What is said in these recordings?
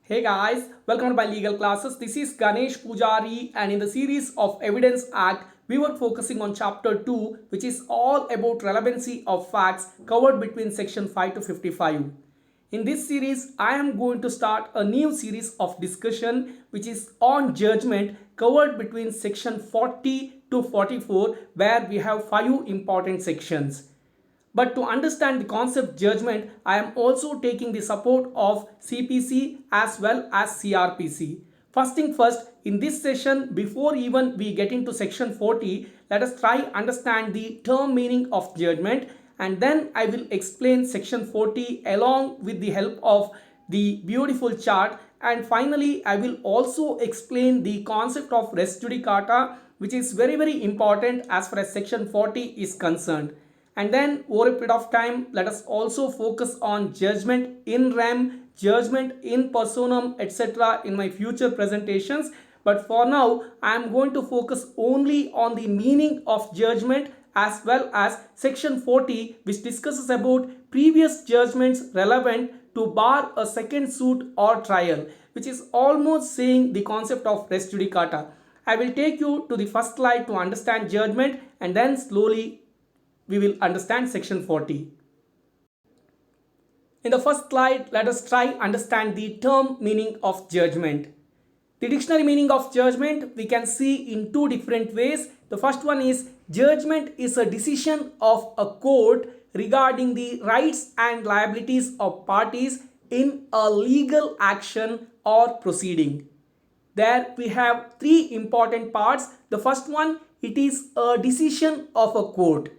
Hey guys, welcome to my legal classes. This is Ganesh Pujari, and in the series of Evidence Act, we were focusing on chapter 2, which is all about relevancy of facts covered between section 5 to 55. In this series, I am going to start a new series of discussion which is on judgment covered between section 40 to 44, where we have 5 important sections. But to understand the concept judgment, I am also taking the support of CPC as well as CRPC. First thing first, in this session, before even we get into section 40, let us try understand the term meaning of judgment, and then I will explain section 40 along with the help of the beautiful chart, and finally I will also explain the concept of res judicata, which is very important as far as section 40 is concerned. And then over a period of time, let us also focus on judgment in rem, judgment in personam, etc. in my future presentations. But for now, I am going to focus only on the meaning of judgment as well as section 40, which discusses about previous judgments relevant to bar a second suit or trial, which is almost saying the concept of res judicata. I will take you to the first slide to understand judgment, and then slowly we will understand section 40. In the first slide, let us try understand the term meaning of judgment. The dictionary meaning of judgment we can see in two different ways. The first one is judgment is a decision of a court regarding the rights and liabilities of parties in a legal action or proceeding. There we have three important parts. The first one, it is a decision of a court.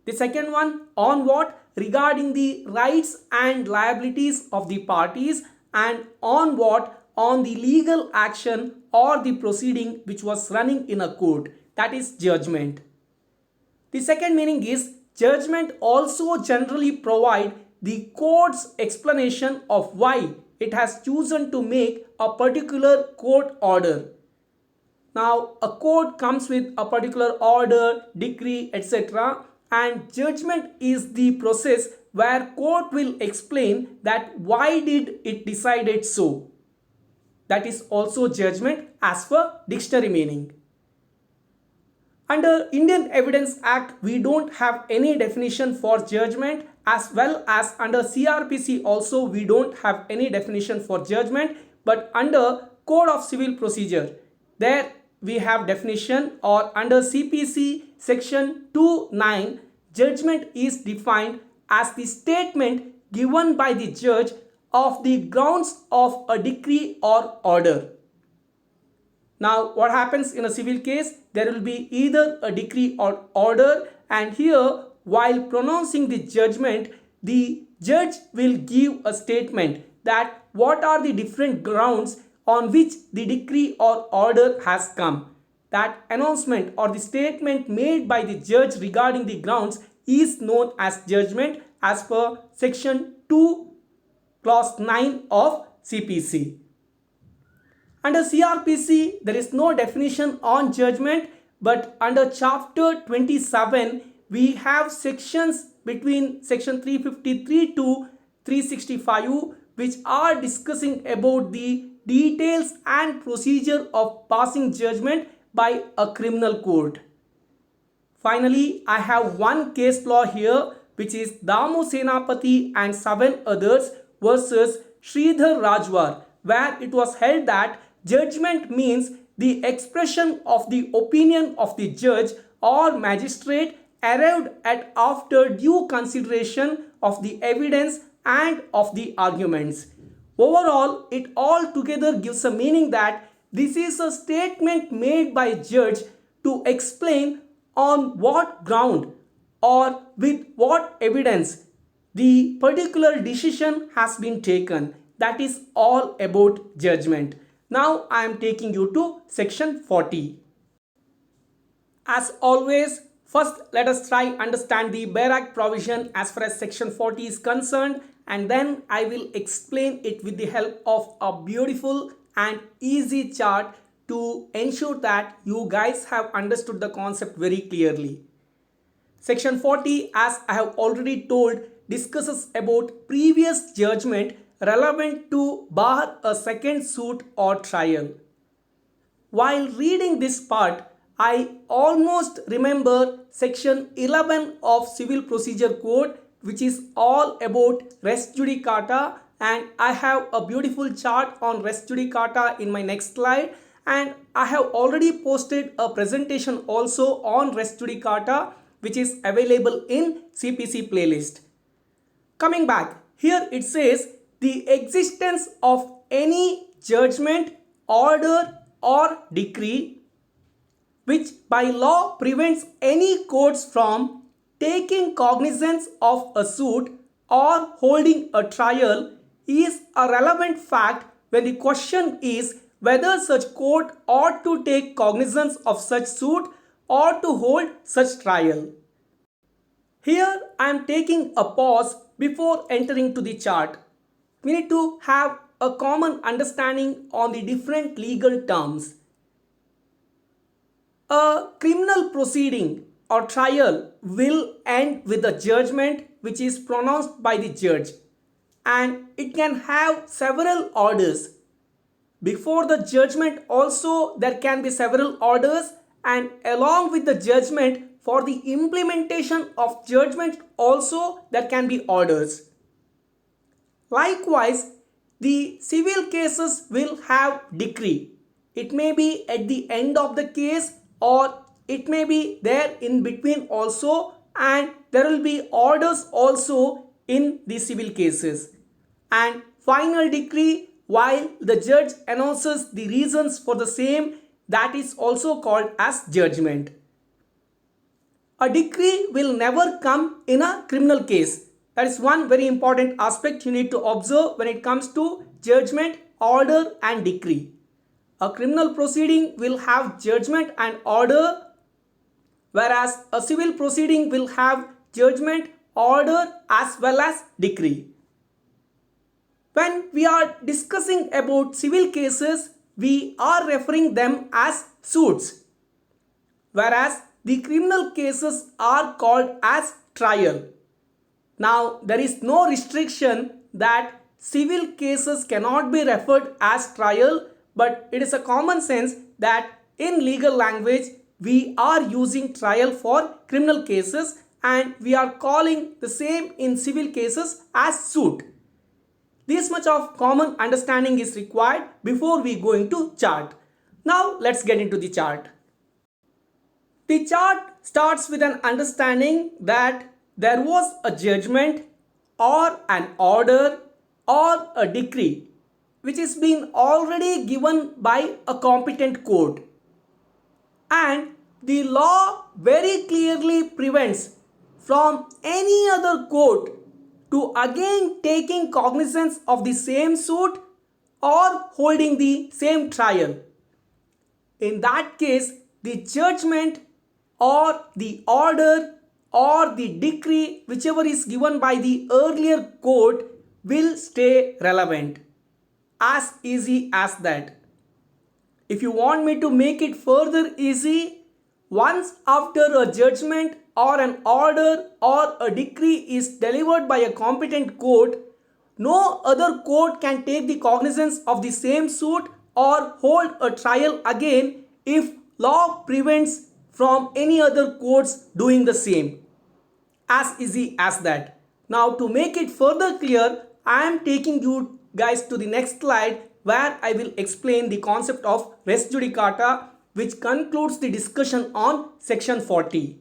The second one, on what? Regarding the rights and liabilities of the parties, and on what? On the legal action or the proceeding which was running in a court. That is judgment. The second meaning is judgment also generally provide the court's explanation of why it has chosen to make a particular court order. Now, a court comes with a particular order, decree, etc., and judgment is the process where court will explain that why did it decided so. That is also judgment as per dictionary meaning. Under Indian Evidence Act, we don't have any definition for judgment, as well as under CRPC also we don't have any definition for judgment, but under Code of Civil Procedure, there we have definition, or under CPC section 2(9), judgment is defined as the statement given by the judge of the grounds of a decree or order. Now, what happens in a civil case? There will be either a decree or order, and here, while pronouncing the judgment, the judge will give a statement that what are the different grounds on which the decree or order has come. That announcement or the statement made by the judge regarding the grounds is known as judgment as per section 2 clause 9 of CPC. Under CRPC, there is no definition on judgment, but under chapter 27, we have sections between section 353 to 365 which are discussing about the details and procedure of passing judgment by a criminal court. Finally, I have one case law here, which is Damu Senapati and 7 others versus Sridhar Rajwar, where it was held that judgment means the expression of the opinion of the judge or magistrate arrived at after due consideration of the evidence and of the arguments. Overall, it altogether gives a meaning that this is a statement made by judge to explain on what ground or with what evidence the particular decision has been taken. That is all about judgment. Now I am taking you to section 40. As always, first let us try understand the Bare Act provision as far as section 40 is concerned, and then I will explain it with the help of a beautiful and easy chart to ensure that you guys have understood the concept very clearly. Section 40, as I have already told, discusses about previous judgment relevant to bar a second suit or trial. While reading this part, I almost remember section 11 of Civil Procedure Code, which is all about res judicata, and I have a beautiful chart on res judicata in my next slide, and I have already posted a presentation also on res judicata which is available in CPC playlist. Coming back, here it says the existence of any judgment, order or decree which by law prevents any courts from taking cognizance of a suit or holding a trial is a relevant fact when the question is whether such court ought to take cognizance of such suit or to hold such trial. Here I am taking a pause before entering to the chart. We need to have a common understanding on the different legal terms. A criminal proceeding or trial will end with a judgment which is pronounced by the judge, and it can have several orders. Before the judgment also there can be several orders, and along with the judgment for the implementation of judgment also there can be orders. Likewise, the civil cases will have decree. It may be at the end of the case or it may be there in between also, and there will be orders also in the civil cases. And final decree, while the judge announces the reasons for the same, that is also called as judgment. A decree will never come in a criminal case. That is one very important aspect you need to observe when it comes to judgment, order and decree. A criminal proceeding will have judgment and order, whereas a civil proceeding will have judgment, order as well as decree. When we are discussing about civil cases, we are referring them as suits, whereas the criminal cases are called as trial. Now, there is no restriction that civil cases cannot be referred as trial, but it is a common sense that in legal language we are using trial for criminal cases and we are calling the same in civil cases as suit. This much of common understanding is required before we go into chart. Now let's get into the chart. The chart starts with an understanding that there was a judgment or an order or a decree which is being already given by a competent court, and the law very clearly prevents from any other court to again taking cognizance of the same suit or holding the same trial. In that case, the judgment or the order or the decree, whichever is given by the earlier court, will stay relevant. As easy as that. If you want me to make it further easy, once after a judgment or an order or a decree is delivered by a competent court, no other court can take the cognizance of the same suit or hold a trial again if law prevents from any other courts doing the same. As easy as that. Now to make it further clear, I am taking you guys to the next slide where I will explain the concept of res judicata, which concludes the discussion on section 40.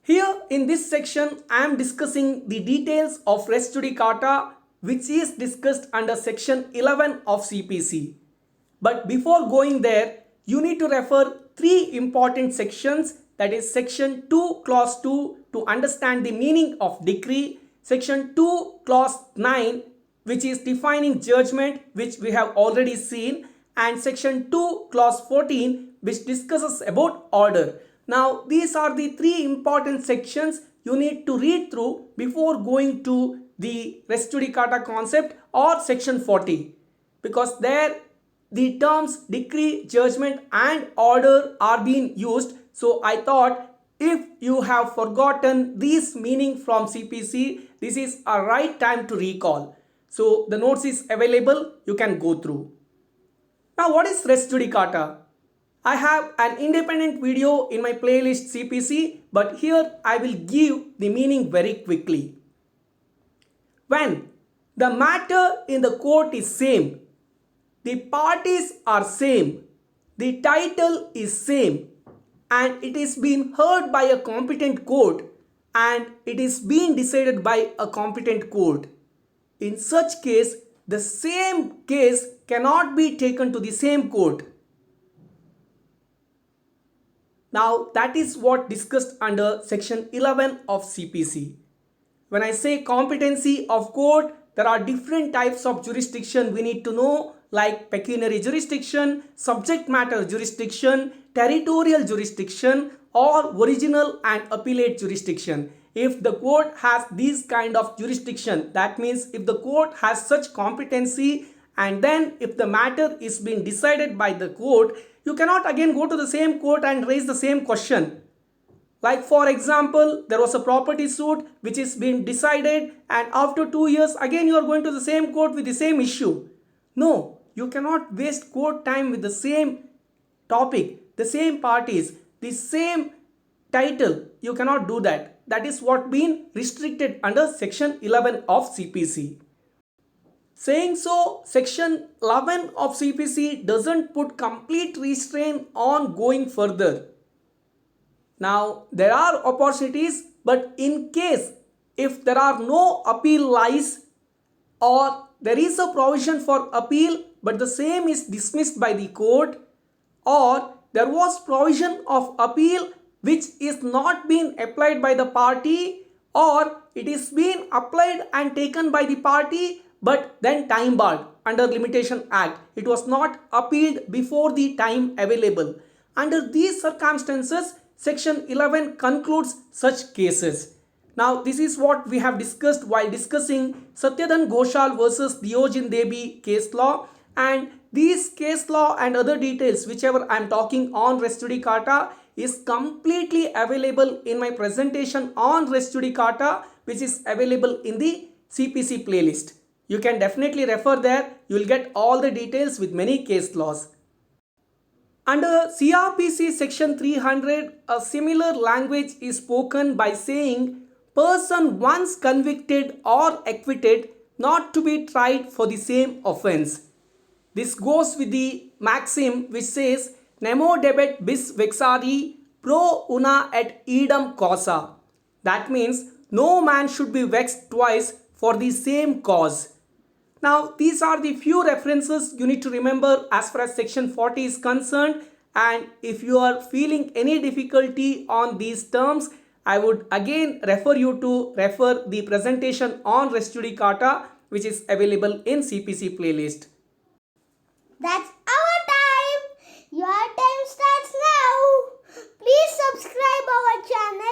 Here in this section I am discussing the details of res judicata, which is discussed under section 11 of CPC. But before going there, you need to refer three important sections, that is section 2 clause 2 to understand the meaning of decree, section 2 clause 9 which is defining judgment, which we have already seen, and section 2 clause 14 which discusses about order. Now these are the three important sections you need to read through before going to the res judicata concept or section 40, because there the terms decree, judgment and order are being used. So I thought if you have forgotten this meaning from CPC, this is a right time to recall. So the notes is available, you can go through. Now what is res judicata? I have an independent video in my playlist CPC, but here I will give the meaning very quickly. When the matter in the court is same, the parties are same, the title is same, and it is being heard by a competent court and it is being decided by a competent court. In such case, the same case cannot be taken to the same court. Now that is what discussed under section 11 of CPC. When I say competency of court, there are different types of jurisdiction we need to know, like pecuniary jurisdiction, subject matter jurisdiction, territorial jurisdiction, or original and appellate jurisdiction. If the court has these kind of jurisdiction, that means if the court has such competency, and then if the matter is being decided by the court, you cannot again go to the same court and raise the same question. Like for example, there was a property suit which is being decided, and after 2 years again you are going to the same court with the same issue. No, you cannot waste court time with the same topic, the same parties, the same title. You cannot do that. That is what been restricted under section 11 of CPC. Saying so, section 11 of CPC doesn't put complete restraint on going further. Now, there are opportunities, but in case if there are no appeal lies, or there is a provision for appeal but the same is dismissed by the court, or there was provision of appeal which is not being applied by the party, or it is being applied and taken by the party but then time barred under Limitation Act. It was not appealed before the time available. Under these circumstances, section 11 concludes such cases. Now this is what we have discussed while discussing Satyadhan Ghoshal versus Diyogen Debi case law, and these case law and other details whichever I am talking on res judicata is completely available in my presentation on res judicata, which is available in the CPC playlist. You can definitely refer there. You will get all the details with many case laws. Under CRPC section 300, a similar language is spoken by saying person once convicted or acquitted not to be tried for the same offence. This goes with the maxim which says nemo debet bis vexari pro una et idem causa. That means no man should be vexed twice for the same cause. Now these are the few references you need to remember as far as section 40 is concerned, and if you are feeling any difficulty on these terms, I would again refer you to refer the presentation on res judicata which is available in CPC playlist. That's our time. Your time starts now. Please subscribe our channel